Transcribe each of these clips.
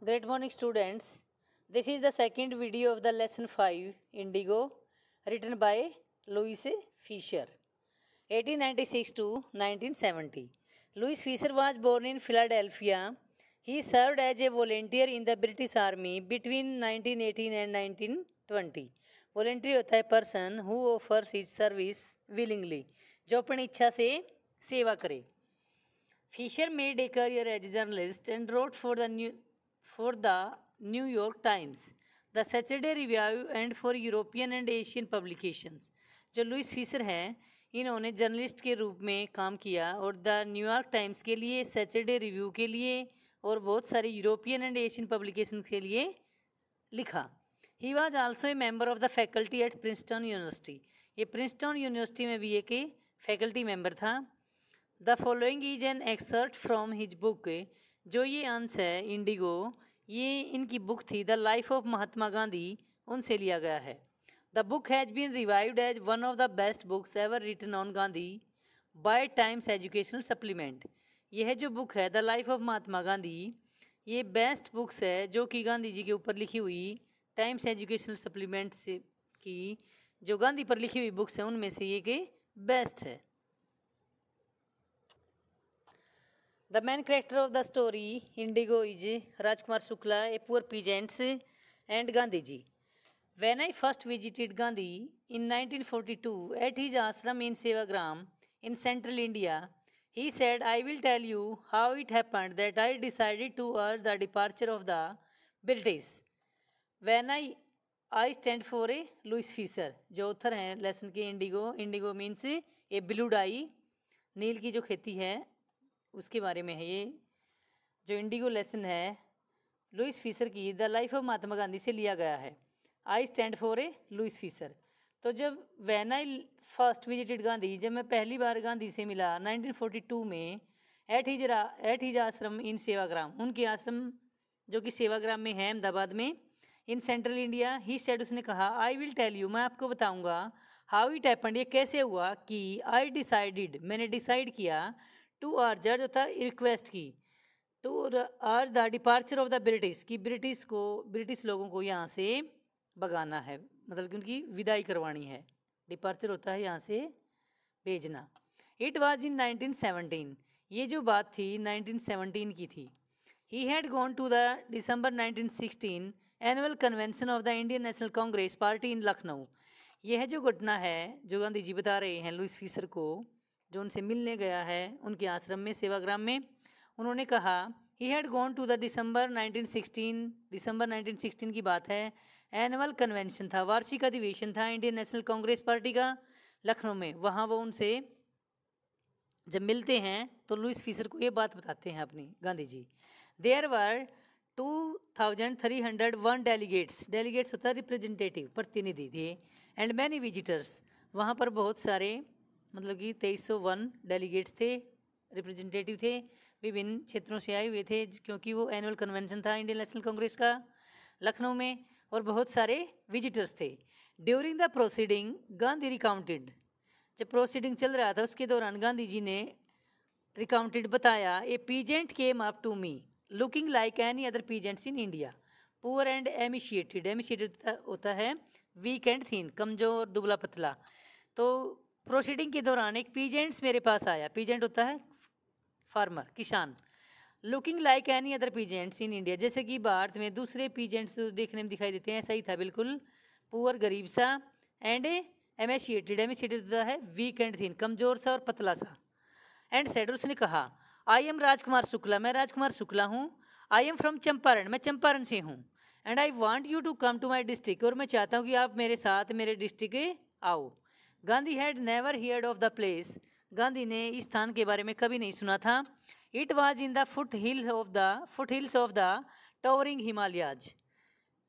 Great morning, students. This is the second video of the lesson 5 Indigo, written by Louis Fisher. 1896 to 1970. Louis Fisher was born in Philadelphia. He served as a volunteer in the British Army between 1918 and 1920. Voluntary होता है person who offers his service willingly, जो अपनी इच्छा से सेवा करे. Fisher made a career as a journalist and wrote for the New York Times, the Saturday Review and for European and Asian publications. जो Louis Fisher हैं इन्होंने journalist के रूप में काम किया और द न्यूयॉर्क टाइम्स के लिए, सैटरडे रिव्यू के लिए और बहुत सारे यूरोपियन एंड एशियन पब्लिकेशन के लिए लिखा. He was also a member of the faculty at Princeton University. ये प्रिंसटन यूनिवर्सिटी में भी एक फैकल्टी मेंबर था. The following is an excerpt from his book. जो ये अंश है इंडिगो, ये इनकी बुक थी the life of Mahatma Gandhi, उनसे लिया गया है. The book has been revived as one of the best books ever written on Gandhi by Times Educational Supplement. यह जो बुक है the life of Mahatma Gandhi, ये बेस्ट बुक्स है जो कि गांधी जी के ऊपर लिखी हुई टाइम्स एजुकेशनल सप्लीमेंट से की जो गांधी पर लिखी हुई बुक्स हैं उनमें से ये के बेस्ट है. The main character of the story, Indigo, is Rajkumar Shukla, a poor peasant, and Gandhiji. When I first visited Gandhi in 1942 at his ashram in Sevagram in central India, he said, I will tell you how it happened that I decided to urge the departure of the British. When I stand for a Louis Fisher, जो author हैं lesson के Indigo means ए blue die, नील की जो खेती है उसके बारे में है. ये जो इंडिगो लेसन है लुइस फिशर की the life of Mahatma Gandhi से लिया गया है. I stand for a Louis Fisher. तो जब when I first visited Gandhi, जब मैं पहली बार गांधी से मिला 1942 में एट हिज आश्रम इन सेवाग्राम, उनके आश्रम जो कि सेवाग्राम में है अहमदाबाद में in central India. He said, उसने कहा, आई विल टेल यू, मैं आपको बताऊंगा, हाउ इट हैपेंड, ये कैसे हुआ कि आई डिसाइडेड, मैंने डिसाइड किया, टू अर्ज, अर्ज होता है रिक्वेस्ट की, to urge the departure of the British, कि ब्रिटिश लोगों को यहाँ से भगाना है, मतलब कि उनकी विदाई करवानी है. डिपार्चर होता है यहाँ से भेजना. इट वाज इन 1917, ये जो बात थी 1917 की थी. He had gone to the December 1916 annual convention of the Indian National Congress party in Lucknow. यह जो घटना है जो गांधी जी बता रहे हैं लुइस फिशर को, जो उनसे मिलने गया है उनके आश्रम में सेवाग्राम में, उन्होंने कहा he had gone to the December 1916 की बात है. एनुअल कन्वेंशन था, वार्षिक अधिवेशन था इंडियन नेशनल कांग्रेस पार्टी का लखनऊ में. वहाँ वो उनसे जब मिलते हैं तो लुइस फिशर को ये बात बताते हैं अपनी Gandhi ji. There were 2301 delegates होता है रिप्रेजेंटेटिव, प्रतिनिधि थे, एंड मैनी विजिटर्स, वहाँ पर बहुत सारे मतलब कि 2301 डेलीगेट्स थे, रिप्रेजेंटेटिव थे, विभिन्न क्षेत्रों से आए हुए थे, क्योंकि वो एनुअल कन्वेंशन था इंडियन नेशनल कांग्रेस का लखनऊ में, और बहुत सारे विजिटर्स थे. During the proceeding Gandhi recounted, जब प्रोसीडिंग चल रहा था उसके दौरान गांधी जी ने रिकाउंटेड बताया, a peasant came up to me looking like any other peasants in India, poor and emaciated होता है वीक एंड थीन, कमजोर दुबला पतला. तो प्रोसीडिंग के दौरान एक पीजेंट्स मेरे पास आया, पीजेंट होता है फार्मर, किसान. Looking like any other peasants in India, जैसे कि भारत में दूसरे पीजेंट्स देखने में दिखाई देते हैं, ऐसा ही था बिल्कुल, पुअर गरीब सा, एंड एमेशिएटेड होता है वीक एंड थीन, कमजोर सा और पतला सा. एंड सेड, उसने कहा, आई एम राजकुमार शुक्ला, मैं राजकुमार शुक्ला हूँ. आई एम फ्रॉम चंपारण, मैं चंपारण से हूँ. And I want you to come to my district, और मैं चाहता हूँ कि आप मेरे साथ मेरे डिस्ट्रिक्ट आओ. Gandhi had never heard of the place, Gandhi ने इस स्थान के बारे में कभी नहीं सुना था. It was in the foot hills of the towering Himalayas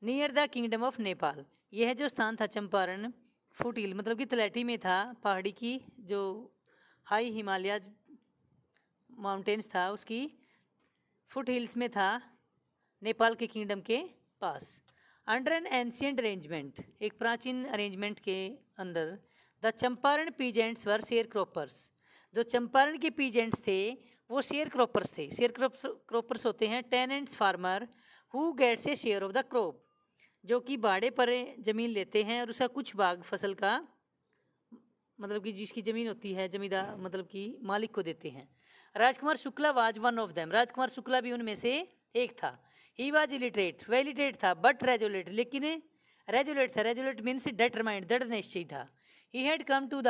near the kingdom of Nepal. यह जो स्थान था चंपारण, फुट हिल मतलब कि तलैटी में था, पहाड़ी की जो हाई हिमालयाज माउंटेन्स था उसकी फुट हिल्स में था, नेपाल के किंगडम के पास. अंडर एन एंशियंट अरेंजमेंट, एक प्राचीन अरेंजमेंट के अंदर, the Champaran peasants were sharecroppers, जो चंपारण के पीजेंट्स थे वो शेयर क्रॉपर्स थे. शेयर क्रॉपर्स होते हैं tenants farmer who gets a share of the crop, जो कि भाड़े पर ज़मीन लेते हैं और उसका कुछ भाग फसल का, मतलब कि जिसकी ज़मीन होती है जमींदार मतलब कि मालिक को देते हैं। Rajkumar Shukla was one of them, Rajkumar Shukla भी उनमें से एक था। ही वाज इलिटरेट, वह इलिटरेट था, बट रेजोलेट, लेकिन रेजोलेट था। रेजोलेट मीन्स डेटरमाइंड, दृढ़ निश्चयी था। He had come to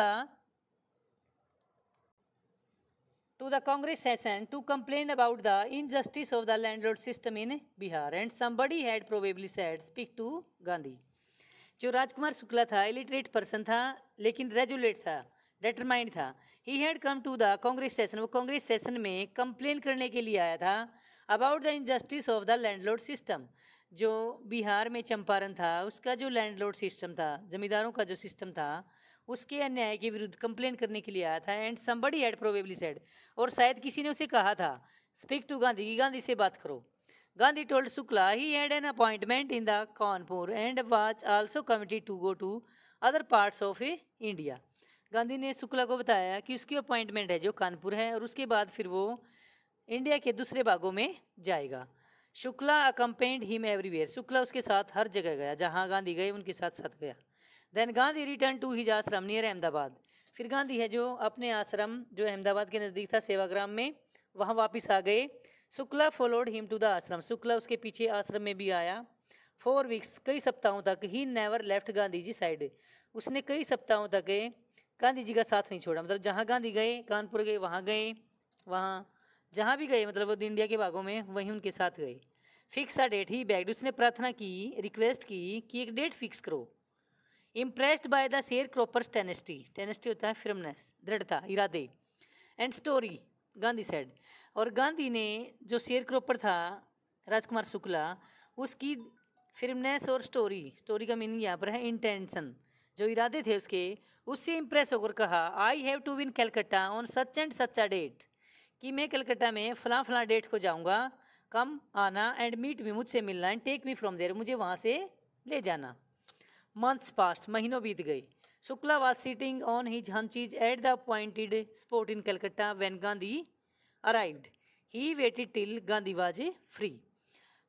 the Congress session to complain about the injustice of the landlord system in Bihar, and somebody had probably said, speak to Gandhi. जो राजकुमार शुक्ला था, illiterate person था, लेकिन रेजुलेट था, determined था। He had come to the Congress session, वो Congress session में complain करने के लिए आया था about the injustice of the landlord system, जो बिहार में चंपारण था उसका जो लैंडलॉर्ड सिस्टम था, जमींदारों का जो सिस्टम था, उसके अन्याय के विरुद्ध कंप्लेन करने के लिए आया था। And somebody had probably said, और शायद किसी ने उसे कहा था, स्पीक टू गांधी, गांधी से बात करो। Gandhi told Shukla he had an appointment in the Kanpur and was also committed to go to other parts of India. Gandhi ने शुक्ला को बताया कि उसकी अपॉइंटमेंट है जो कानपुर है, और उसके बाद फिर वो इंडिया के दूसरे भागों में जाएगा। Shukla accompanied him everywhere, Shukla उसके साथ हर जगह गया, जहाँ गांधी गए उनके साथ साथ गया। Then Gandhi return to his ashram near Ahmedabad, फिर गांधी है जो अपने आश्रम जो अहमदाबाद के नज़दीक था सेवाग्राम में, वहाँ वापस आ गए। Shukla followed him to the ashram, Shukla उसके पीछे आश्रम में भी आया। 4 वीक्स, कई सप्ताहों तक, he never left Gandhi ji side, उसने कई सप्ताहों तक गांधी जी का साथ नहीं छोड़ा। मतलब जहाँ गांधी गए, कानपुर गए, वहाँ जहाँ भी गए, मतलब वो इंडिया के भागों में वहीं उनके साथ गए। Fix a date, he begged, उसने प्रार्थना की, रिक्वेस्ट की कि एक डेट फिक्स करो। Impressed by the sharecroppers tenacity, tenacity होता है फिर्मनेस, दृढ़ता, इरादे। एंड स्टोरी, गांधी सेड, और गांधी ने जो शेयर क्रॉपर था राजकुमार शुक्ला, उसकी फिर्मनेस और स्टोरी, स्टोरी का मीनिंग यहाँ पर है इंटेंशन, जो इरादे थे उसके, उससे इम्प्रेस होकर कहा, I have to be in Calcutta on such and such a date, कि मैं कलकत्ता में फलां फलां डेट को जाऊँगा, कम आना, एंड मीट मी, मुझसे मिलना, and take me from there, मुझे वहाँ से ले जाना। मंथ्स पास्ट, महीनों बीत गए। Shukla was sitting on his haunches at the appointed spot in Calcutta when Gandhi arrived, he waited till Gandhi was free.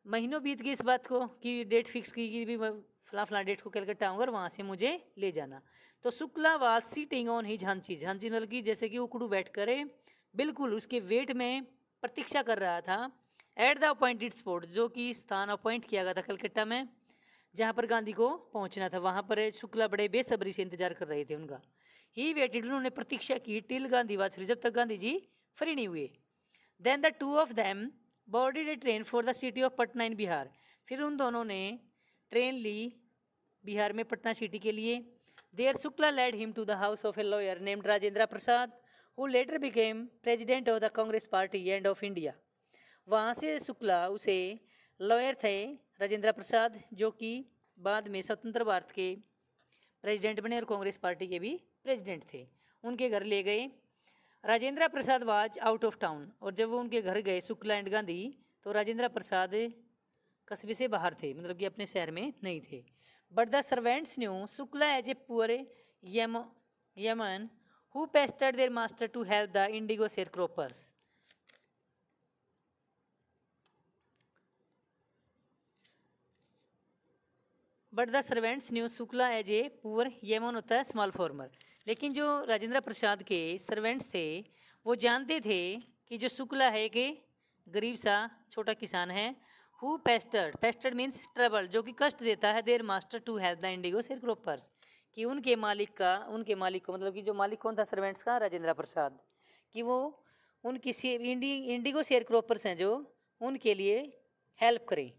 महीनों बीत गए इस बात को कि डेट फिक्स की कि भी फला फला डेट को कलकत्ता आऊँगा और वहाँ से मुझे ले जाना। तो Shukla was sitting on his haunches, haunches मतलब कि जैसे कि उकड़ू बैठ कर बिल्कुल उसके वेट में प्रतीक्षा कर रहा था। एट द अपॉइंटेड स्पॉट, जो कि स्थान अपॉइंट किया गया था कलकत्ता में, जहाँ पर गांधी को पहुँचना था, वहाँ पर शुक्ला बड़े बेसब्री से इंतजार कर रहे थे उनका। ही वेटेड, उन्होंने प्रतीक्षा की, टिल गांधी वाज फ्री, जब तक गांधी जी फ्री नहीं हुए। Then the two of them boarded a train for the city of Patna in Bihar, फिर उन दोनों ने ट्रेन ली बिहार में पटना सिटी के लिए। There Shukla led him to the house of a lawyer named Rajendra Prasad, who later became president of the Congress party and of India. वहाँ से शुक्ला उसे लॉयर थे राजेंद्र प्रसाद, जो कि बाद में स्वतंत्र भारत के प्रेसिडेंट बने और कांग्रेस पार्टी के भी प्रेसिडेंट थे, उनके घर ले गए। Rajendra Prasad was out of town, और जब वो उनके घर गए शुक्ला एंड गांधी, तो राजेंद्र प्रसाद कस्बे से बाहर थे, मतलब कि अपने शहर में नहीं थे। But the servants knew Shukla as a poor yeoman who pestered their master to help the indigo sharecroppers. But the servants knew Shukla as a poor yeoman होता है स्मॉल फार्मर, लेकिन जो राजेंद्र प्रसाद के सर्वेंट्स थे वो जानते थे कि जो शुक्ला है कि गरीब सा छोटा किसान है। Who pestered, pestered means trouble, जो कि कष्ट देता है, their master to help the indigo sharecroppers, कि उनके मालिक को, मतलब कि जो मालिक कौन था सर्वेंट्स का, राजेंद्र प्रसाद, कि वो उनकी इंडिगो शेयर क्रॉपर्स हैं जो उनके लिए हेल्प करें।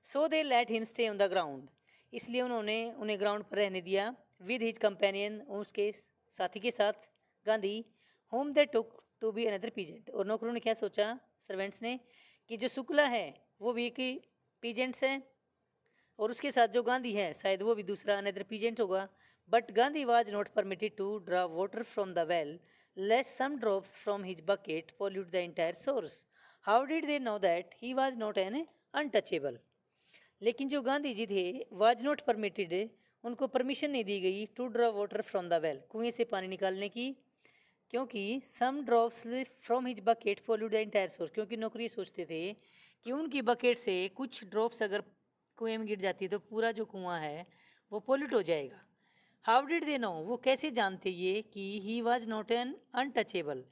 So they let him stay on the ground, इसलिए उन्होंने उन्हें ग्राउंड पर रहने दिया। विद हिज कंपेनियन, उसके साथी के साथ Gandhi, whom they took to be another peasant, और नौकरों ने क्या सोचा सर्वेंट्स ने कि जो शुक्ला है वो भी एक पीजेंट्स है, और उसके साथ जो गांधी है शायद वो भी दूसरा अनदर पीजेंट होगा। But Gandhi was not permitted to draw water from the well lest some drops from his bucket pollute the entire source. How did they know that he was not an untouchable. लेकिन जो गांधी जी थे was not permitted, उनको permission नहीं दी गई to draw water from the well, कुएं से पानी निकालने की, क्योंकि some drops from his bucket pollute the entire source, क्योंकि नौकरी सोचते थे कि उनकी बकेट से कुछ ड्रॉप्स अगर कुएं में गिर जाती है तो पूरा जो कुआं है वो पोल्यूट हो जाएगा। हाउ डिड दे नो, वो कैसे जानते ये कि he was not an untouchable,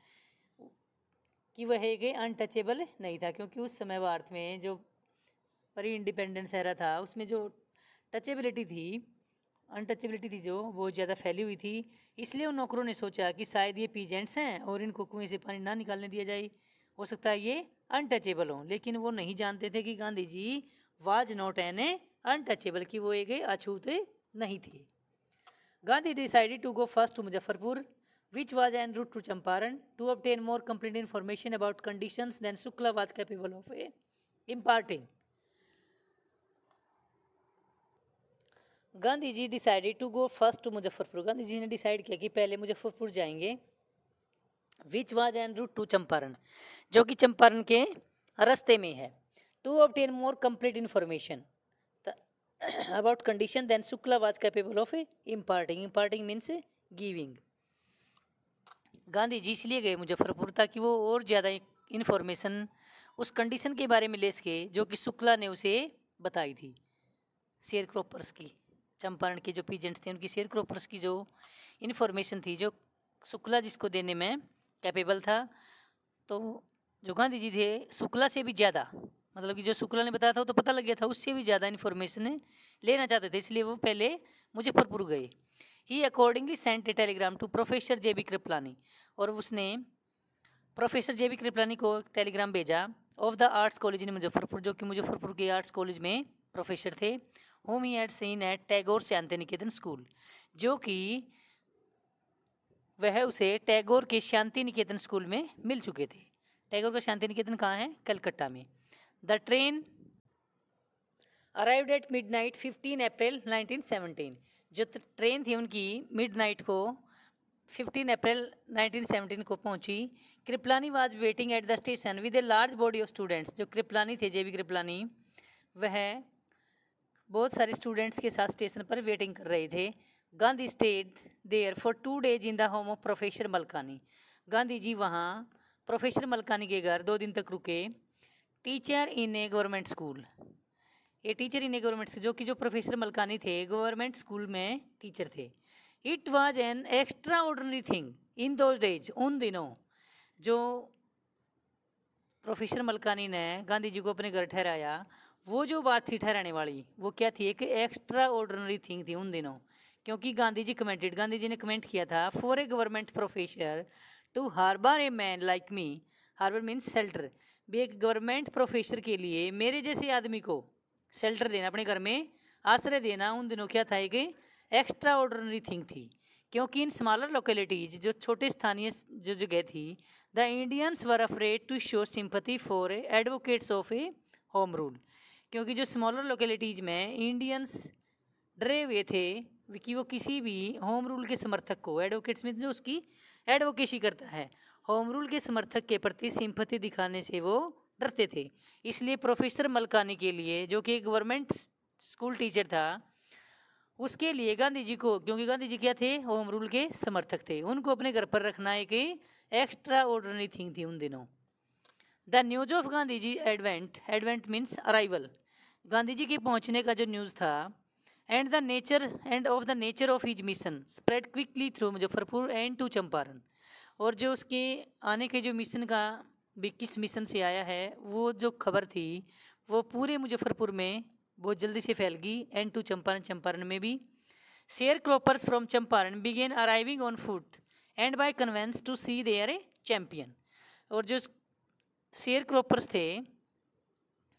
कि वह एक अनटचेबल नहीं था, क्योंकि उस समय भारत में जो प्री इंडिपेंडेंस एरा था उसमें जो टचेबिलिटी थी, अनटचेबिलिटी थी जो बहुत ज़्यादा फैली हुई थी। इसलिए उन नौकरों ने सोचा कि शायद ये पीजेंट्स हैं और इनको कुएं से पानी ना निकालने दिया जाए, हो सकता है ये अनटचेबल हों। लेकिन वो नहीं जानते थे कि Gandhi ji was not an untouchable, कि वो एक अछूते नहीं थे। Gandhi decided to go first to Muzaffarpur which was en route to Champaran to obtain more complete information about conditions than Shukla was capable of imparting. Gandhi ji decided to go first to Muzaffarpur, Gandhi ji ने decide किया कि पहले मुजफ्फरपुर जाएंगे। Which was en route to Champaran, जो कि चंपारण के रास्ते में है। To obtain more complete information about condition than Shukla was capable of imparting, imparting means giving. Gandhi ji इसलिए गए मुजफ्फरपुर ताकि वो और ज़्यादा इन्फॉर्मेशन उस कंडीशन के बारे में ले सके जो कि शुक्ला ने उसे बताई थी, शेयर क्रॉपर्स की। चंपारण के जो पीजेंट्स थे उनकी शेयर क्रॉपर्स की जो इन्फॉर्मेशन थी, जो शुक्ला जिसको देने में कैपेबल था। तो जो गांधी जी थे शुक्ला से भी ज़्यादा, मतलब कि जो शुक्ला ने बताया था वो तो पता लग गया था, उससे भी ज़्यादा इन्फॉर्मेशन लेना चाहते थे, इसलिए वो पहले मुजफ्फरपुर गए। He accordingly sent a telegram to professor J B. Kripalani, और उसने प्रोफेसर जे.बी. कृपलानी को टेलीग्राम भेजा of the arts college in Muzaffarpur, जो कि मुजफ्फरपुर के आर्ट्स कॉलेज में प्रोफेसर थे। Whom he had seen at Tagore Shantiniketan school, जो कि वह उसे टैगोर के शांति निकेतन स्कूल में मिल चुके थे। टैगोर का शांति निकेतन कहाँ है? कलकत्ता में। The train arrived at midnight 15 अप्रैल 1917, जो ट्रेन थी उनकी मिडनाइट को 15 अप्रैल 1917 को पहुंची। Kripalani was waiting at the station with a large body of students, जो कृपलानी थे जे.बी. कृपलानी, वह बहुत सारे स्टूडेंट्स के साथ स्टेशन पर वेटिंग कर रहे थे। Gandhi stayed there for 2 days in the home of professor Malkani, Gandhi ji वहाँ प्रोफेसर मलकानी के घर 2 दिन तक रुके। Teacher in a government school, ये teacher in a government school, जो कि जो प्रोफेसर मलकानी थे गवर्नमेंट स्कूल में टीचर थे। It was an extraordinary thing in those days, उन दिनों जो प्रोफेसर मलकानी ने गांधी जी को अपने घर ठहराया, वो जो बात थी ठहराने वाली, वो क्या थी? एक एक्स्ट्रा ऑर्डनरी थिंग थी उन दिनों, क्योंकि गांधी जी कमेंटेड, गांधी जी ने कमेंट किया था for a government professor to harbour a man like me, harbour means shelter, भी एक गवर्नमेंट प्रोफेसर के लिए मेरे जैसे आदमी को शेल्टर देना, अपने घर में आश्रय देना, उन दिनों क्या था? एक एक्स्ट्रा ऑर्डनरी थिंग थी। क्योंकि इन स्मॉलर लोकेलिटीज, जो छोटे स्थानीय जो जगह थी, the Indians were afraid to show sympathy for advocates of a home rule, क्योंकि जो स्मॉलर लोकेलिटीज में इंडियंस डरे हुए थे कि वो किसी भी होम रूल के समर्थक को, एडवोकेट्स में जो उसकी एडवोकेसी करता है, होम रूल के समर्थक के प्रति सिंपैथी दिखाने से वो डरते थे। इसलिए प्रोफेसर मलकानी के लिए, जो कि एक गवर्नमेंट स्कूल टीचर था, उसके लिए गांधी जी को, क्योंकि गांधी जी क्या थे? होम रूल के समर्थक थे, उनको अपने घर पर रखना एक एक्स्ट्रा ऑर्डिनरी थिंग थी उन दिनों। The news of Gandhi ji advent, advent means arrival, Gandhi ji के पहुंचने का जो न्यूज़ था, and of the nature of his mission spread quickly through Muzaffarpur and to Champaran, और जो उसके आने के जो मिशन का भी किस मिशन से आया है, वो जो खबर थी वो पूरे मुजफ्फरपुर में बहुत जल्दी से फैल गई, एंड टू चंपारण, चंपारण में भी। Sharecroppers from Champaran began arriving on foot and by conveyance to see their a champion, और जो शेयर क्रॉपर्स थे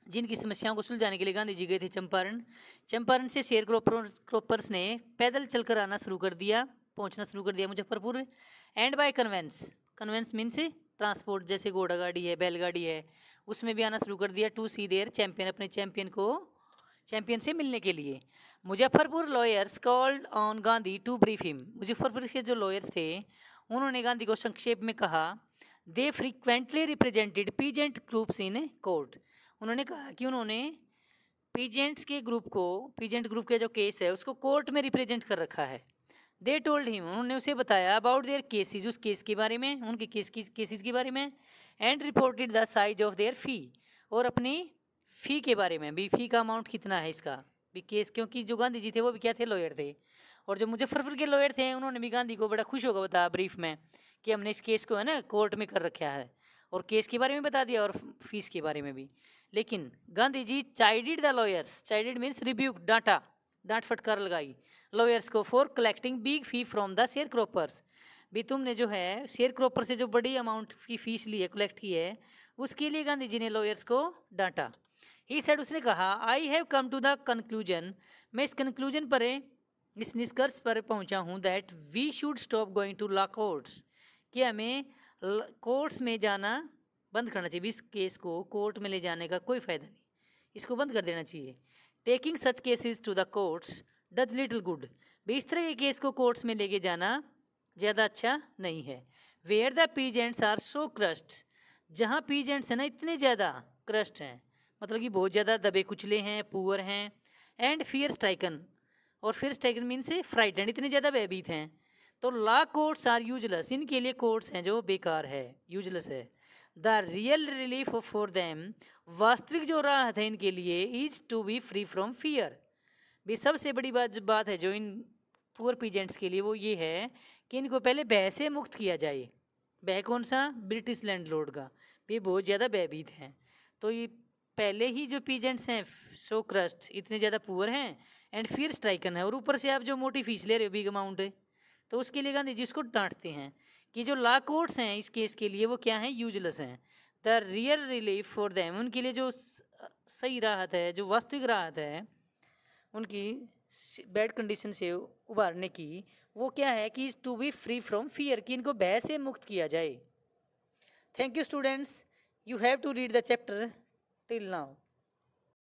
जिनकी समस्याओं को सुलझाने के लिए गांधी जी गए थे चंपारण, चंपारण से शेयर क्रॉपर्स ने पैदल चलकर आना शुरू कर दिया, पहुंचना शुरू कर दिया Muzaffarpur. And by conveyance, conveyance means transport, जैसे घोड़ा गाड़ी है, बैलगाड़ी है, उसमें भी आना शुरू कर दिया। टू सी देयर चैंपियन, अपने चैंपियन से मिलने के लिए। Muzaffarpur lawyers called on Gandhi to brief him, Muzaffarpur के जो लॉयर्स थे उन्होंने गांधी को संक्षेप में कहा। They frequently represented peasant groups in court, उन्होंने कहा कि उन्होंने पीजेंट्स के ग्रुप को, पीजेंट ग्रुप के जो केस है उसको कोर्ट में रिप्रेजेंट कर रखा है। दे टोल्ड हिम, उन्होंने उसे बताया अबाउट देयर केसेस, उस केस के बारे में, उनके केसेस के बारे में। And reported the size of their fee, और अपनी फ़ी के बारे में भी, फ़ी का अमाउंट कितना है इसका भी केस, क्योंकि जो गांधी जी थे वो भी क्या थे, लॉयर थे, और जो मुजफ्फरपुर के लॉयर थे उन्होंने भी गांधी को बड़ा खुश होकर बताया ब्रीफ में कि हमने इस केस को है ना कोर्ट में कर रखा है, और केस के बारे में बता दिया और फीस के बारे में भी। लेकिन Gandhi ji चाइडेड the lawyers, चाइडेड means rebuke, डांटा, डांट फटकार लगाई लॉयर्स को for collecting big fee from the share croppers, भी तुमने जो है शेयर क्रॉपर से जो बड़ी अमाउंट की फीस ली है, कलेक्ट की है, उसके लिए गांधी जी ने लॉयर्स को डांटा। ही सेड, उसने कहा, I have come to the conclusion, मैं इस कंक्लूजन पर, इस निष्कर्ष पर पहुंचा हूं, that we should stop going to law courts, कि हमें कोर्ट्स में जाना बंद करना चाहिए। इस केस को कोर्ट में ले जाने का कोई फ़ायदा नहीं, इसको बंद कर देना चाहिए। Taking such cases to the courts does little good, भी इस तरह के केस को कोर्ट्स में लेके जाना ज़्यादा अच्छा नहीं है। Where the peasants are so crushed, जहाँ पीजेंट्स हैं ना इतने ज़्यादा क्रस्ट हैं, मतलब कि बहुत ज़्यादा दबे कुचले हैं, पुअर हैं, एंड फियर स्ट्राइकन, और फिर स्ट्राइकन मीन से फ्राइटेंड, इतने ज़्यादा भयभीत हैं, तो लॉ कोर्ट्स आर यूजलेस, इनके लिए कोर्ट्स हैं जो बेकार है, यूजलेस है। The real relief for them, वास्तविक जो राहत है इनके लिए, is to be free from fear, भी सबसे बड़ी बात है जो इन पुअर पीजेंट्स के लिए वो ये है कि इनको पहले भय से मुक्त किया जाए। भय कौन सा, ब्रिटिश लैंडलॉर्ड का, भी बहुत ज़्यादा भयभीत हैं, तो ये पहले ही जो पीजेंट्स हैं सो क्रस्ट, इतने ज़्यादा पुअर हैं, एंड फिर स्ट्राइकन है, और ऊपर से आप जो मोटी फीस ले रहे हो बिग अमाउंट है, तो उसके लिए गांधी जी उसको डांटते हैं कि जो लॉ कोर्ट्स हैं इस केस के लिए वो क्या हैं, यूजलेस हैं। The real relief for them, उनके लिए जो सही राहत है, जो वास्तविक राहत है उनकी बैड कंडीशन से उबारने की, वो क्या है कि to be free from fear, कि इनको भय से मुक्त किया जाए। Thank you students, you have to read the chapter till now.